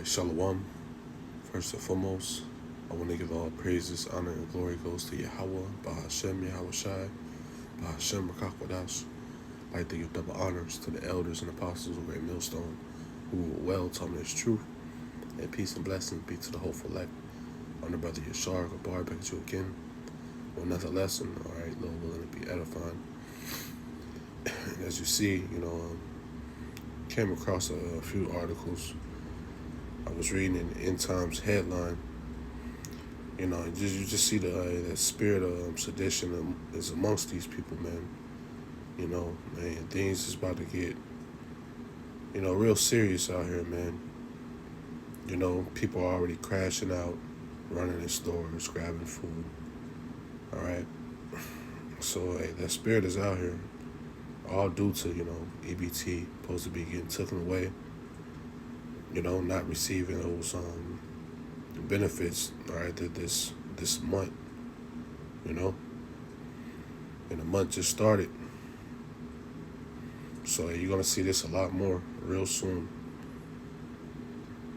right, Shalom. First and foremost, I want to give all praises, honor, and glory goes to Yahweh, Bahashem, Yahweh Shai, Bahashem, Rakakwadash. I'd like to give double honors to the elders and apostles of Great Millstone, who were well taught me this truth, and peace and blessings be to the hopeful elect. On the brother Yashar, Gabar, back to you again, with another lesson, all right, Lord willing to be edifying. As you see, came across a few articles. I was reading in the End Times headline. You just see the spirit of sedition is amongst these people, man. Man, things is about to get, real serious out here, man. People are already crashing out, running in stores, grabbing food. All right. So, hey, that spirit is out here, all due to, EBT supposed to be getting taken away. Not receiving those benefits, all right, that this month, and the month just started. So you're going to see this a lot more real soon.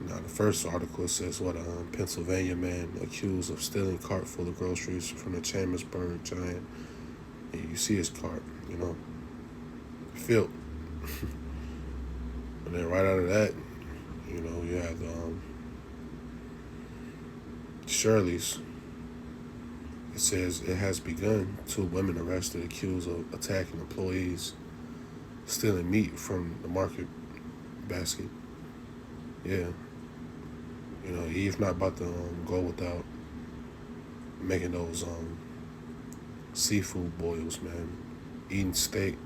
Now, the first article says what a Pennsylvania man accused of stealing cart full of groceries from the Chambersburg Giant. And you see his cart, filled. And then right out of that, you have Shirley's. It says it has begun. 2 women arrested accused of attacking employees, stealing meat from the market basket. Yeah. Eve not about to go without making those seafood boils, man. Eating steak,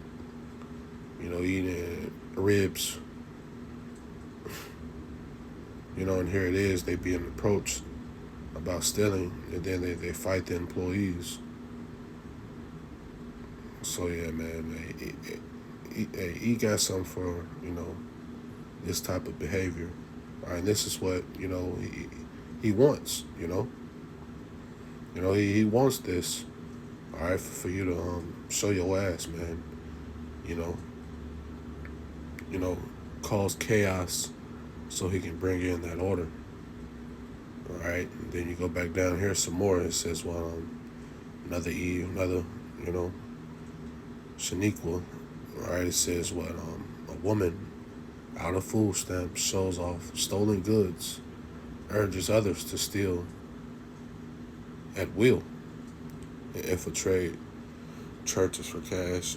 eating ribs. And here it is, they being approached about stealing, and then they fight the employees. So yeah, man, he got something for, this type of behavior. All right, and this is what, he wants, he wants this, all right, for you to show your ass, man, cause chaos so he can bring in that order. All right, and then you go back down here some more. It says, well, another Shaniqua. All right, it says what a woman out of food stamps shows off stolen goods, urges others to steal at will, and infiltrate churches for cash.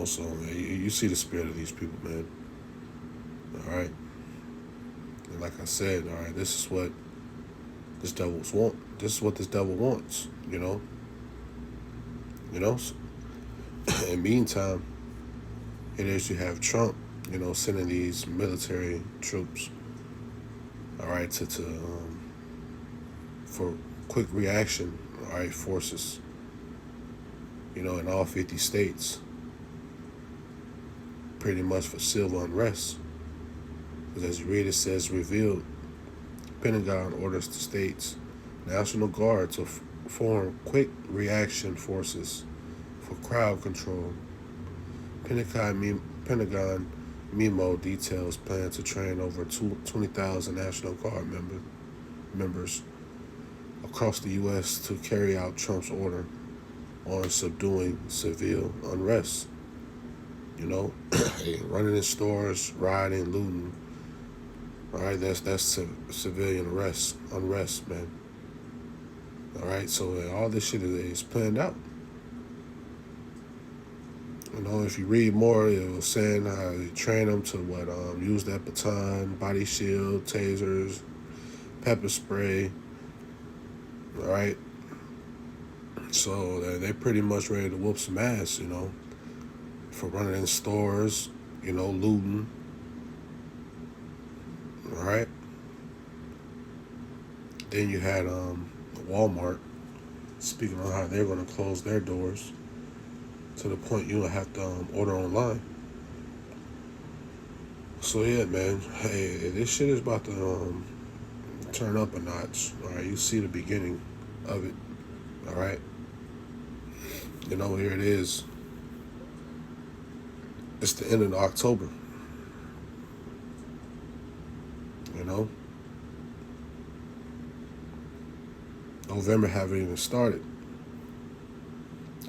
So you see the spirit of these people, man. All right. And like I said, all right, this is what this devil's want. This is what this devil wants, In meantime, it is you have Trump, sending these military troops, all right, for quick reaction, all right, forces, in all 50 states, pretty much for civil unrest. Because as you read, it says, revealed, Pentagon orders the states' National Guard to form quick reaction forces for crowd control. Pentagon memo details plan to train over 20,000 National Guard members across the U.S. to carry out Trump's order on subduing civil unrest. Running in stores, rioting, looting. All right, that's civilian unrest, man. All right, so all this shit is planned out. If you read more, it was saying how they train them to use that baton, body shield, tasers, pepper spray. All right, so they're pretty much ready to whoop some ass, for running in stores, looting. All right. Then you had Walmart speaking on how they're going to close their doors to the point you'll have to order online. So yeah, man, hey, this shit is about to turn up a notch. All right, you see the beginning of it. All right. Here it is. It's the end of October. You know, November haven't even started,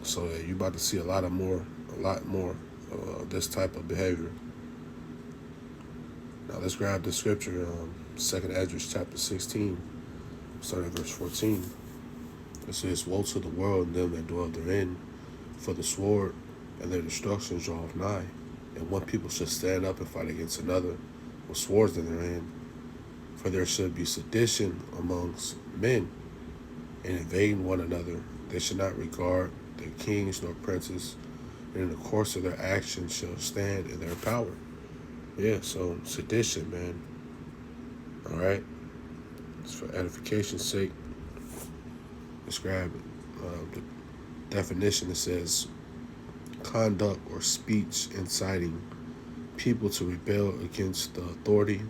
so you about to see a lot more this type of behavior. Now let's grab the scripture, 2nd Esdras chapter 16, starting at verse 14. It says, "Woe to the world and them that dwell therein, for the sword and their destruction draweth nigh. And one people should stand up and fight against another with swords in their hand. For there should be sedition amongst men, and invading one another. They should not regard their kings nor princes, and in the course of their actions shall stand in their power." Yeah, so sedition, man. All right? It's for edification's sake. Let's grab the definition. It says, conduct or speech inciting people to rebel against the authority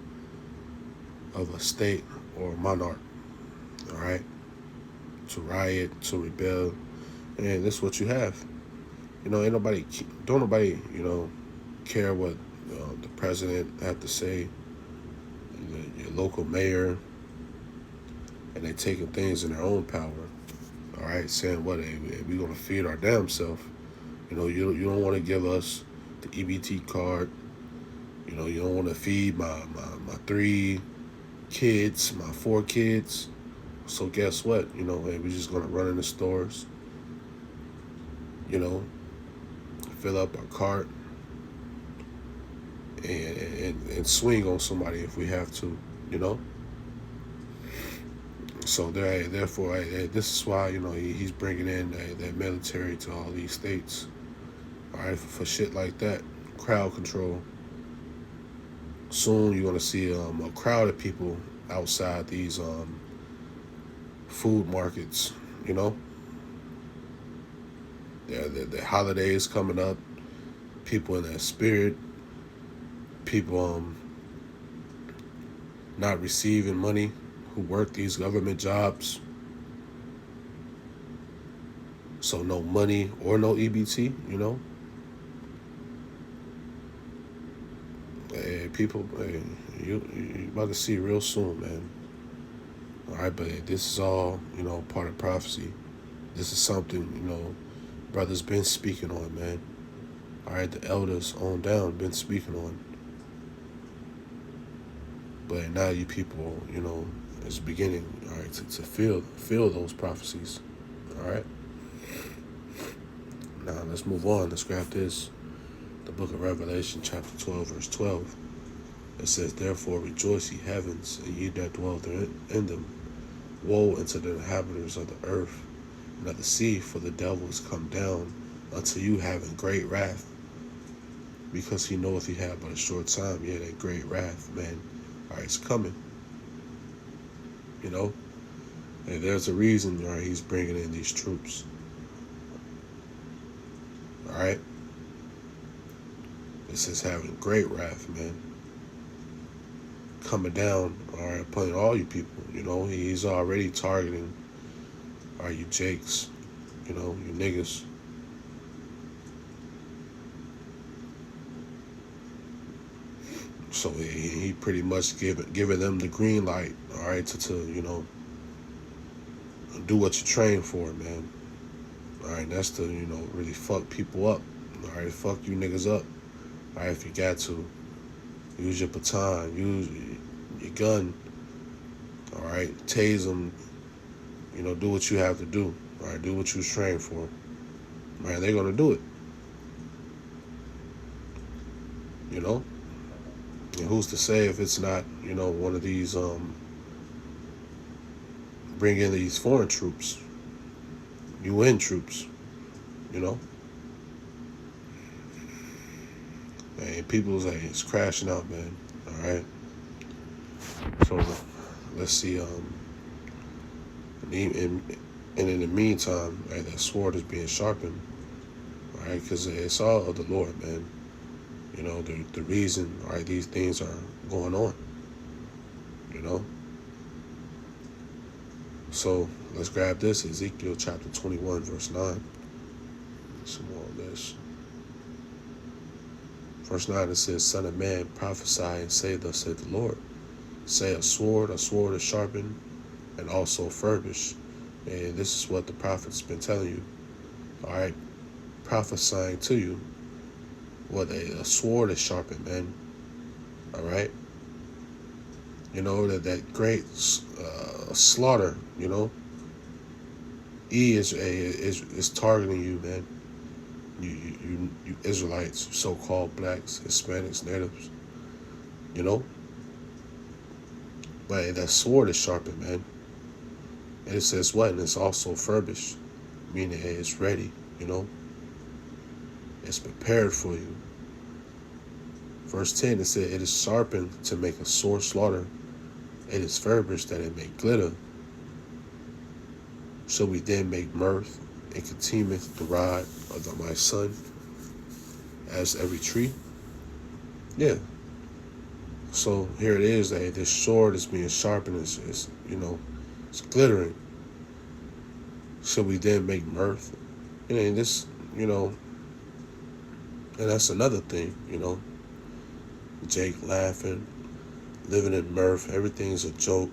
of a state or monarch. All right? To riot, to rebel. And that's what you have. Ain't nobody, care what the president had to say, your local mayor, and they taking things in their own power. All right, saying what, hey, we're gonna feed our damn self. You don't want to give us the EBT card. You don't want to feed my 3 kids, my 4 kids. So guess what? Hey, we're just gonna run in the stores. Fill up our cart and swing on somebody if we have to. So therefore, this is why he's bringing in that military to all these states. All right, for shit like that, crowd control. Soon you're gonna see a crowd of people outside these food markets. The holidays coming up. People in their spirit. People not receiving money, who work these government jobs. So no money or no EBT, Hey, people, you about to see real soon, man. All right, but this is all, part of prophecy. This is something, brothers been speaking on, man. All right, the elders on down been speaking on. But now you people, it's beginning, all right, to feel those prophecies. All right. Now let's move on. Let's grab this. The book of Revelation, chapter 12, verse 12. It says, "Therefore rejoice, ye heavens, and ye that dwell in them. Woe unto the inhabitants of the earth and of the sea, for the devil is come down unto you having great wrath, because he knoweth he have but a short time. Yeah, that great wrath, man. All right, it's coming. And there's a reason, all right, he's bringing in these troops. All right. This is having great wrath, man. Coming down, all right, upon all you people. He's already targeting, all right, you Jakes, you niggas. So he pretty much giving them the green light, all right, to do what you train for, man. All right, that's to, really fuck people up. All right, fuck you niggas up. All right, if you got to. Use your baton, use your gun. All right, tase them. Do what you have to do. All right, do what you was trained for. Man, they're gonna do it. And who's to say if it's not, one of these bring in these foreign troops, UN troops, And people's it's crashing out, man. All right. So let's see. And in the meantime, right, that sword is being sharpened. All right, because it's all of the Lord, man. The reason, all right, these things are going on. So let's grab this, Ezekiel chapter 21, verse 9. Some more on this. Verse 9, it says, "Son of man, prophesy and say, thus saith the Lord. Say a sword is sharpened and also furbished. And this is what the prophet's been telling you. All right, prophesying to you what a sword is sharpened, man. All right, you know that great slaughter. You know, is targeting you, man. You Israelites, so-called blacks, Hispanics, natives. You know, but that sword is sharpened, man. And it says what? And it's also furbished, meaning hey, it's ready. You know, it's prepared for you. Verse 10, it said, it is sharpened to make a sore slaughter. It is furbished that it may glitter. Shall we then make mirth and continueth the rod of my son as every tree? Yeah. So here it is that this sword is being sharpened. It's it's glittering. Shall we then make mirth? And this, and that's another thing, Jake laughing, living in mirth, everything's a joke,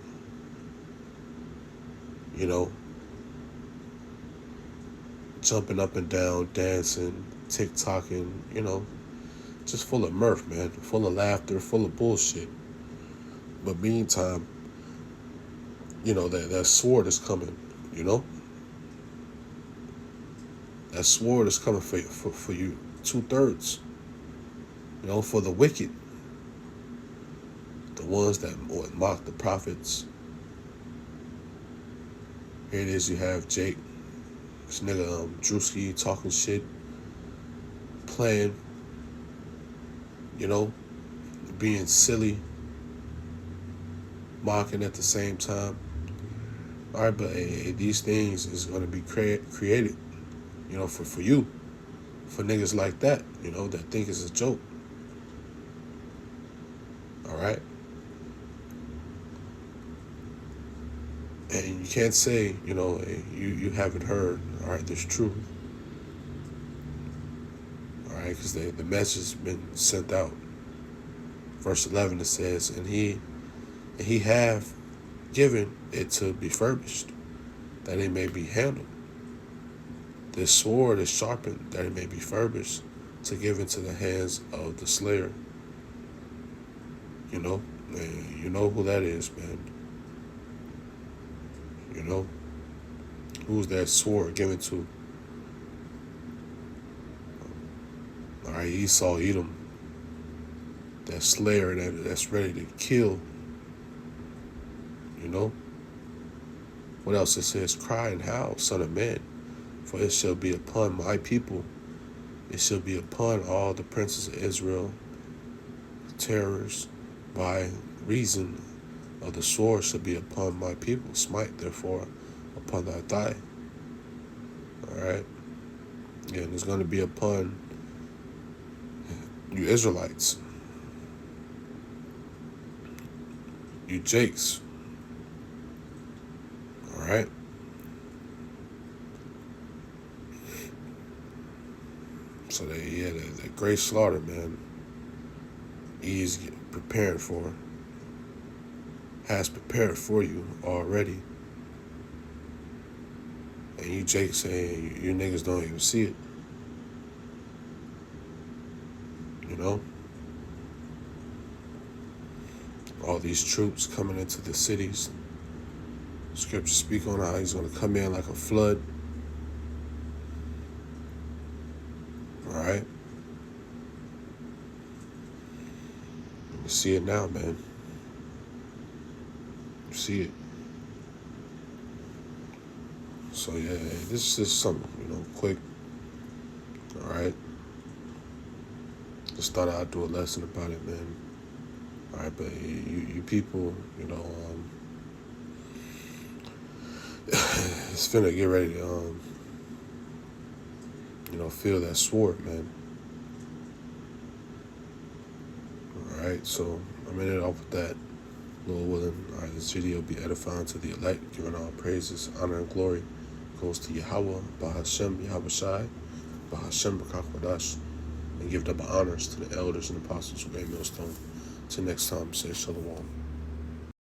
jumping up and down, dancing, TikToking, just full of mirth, man, full of laughter, full of bullshit. But meantime, that sword is coming, that sword is coming for you, 2/3, for the wicked, the ones that mock the prophets. Here it is, you have Jake, this nigga Drewski talking shit, playing, being silly, mocking at the same time. All right, but these things is going to be created, for you, for niggas like that, that think it's a joke. All right? And you can't say, you haven't heard, all right, there's truth. All right, because the message has been sent out. Verse 11, it says, and he have given it to be furbished, that it may be handled. This sword is sharpened, that it may be furbished, to give into the hands of the slayer. And you know who that is, man. Who's that sword given to? All right, Esau, Edom, that slayer that's ready to kill. What else? It says, cry and howl, son of man, for it shall be upon my people. It shall be upon all the princes of Israel, terrors, by reason of the sword shall be upon my people. Smite, therefore, upon thy thigh. All right? And it's going to be upon you Israelites, you Jakes. All right? So that great slaughter, man, he's prepared for, has prepared for you already. And you Jake saying you niggas don't even see it. All these troops coming into the cities. Scriptures speak on how he's going to come in like a flood. All right? You see it now, man. You see it. So, yeah, this is just something, quick. All right? Just thought I'd do a lesson about it, man. All right, but you people, it's finna get ready to, feel that sword, man. All right, so I'm in it off with that. Lord willing, all right, this video be edifying to the elect, giving all praises, honor, and glory goes to Yahweh, Bahashem, Yahweh Shai, Bahashem, B'Kakwadash, and give double honors to the elders and apostles who gave millstone. Till next time, say Shalom.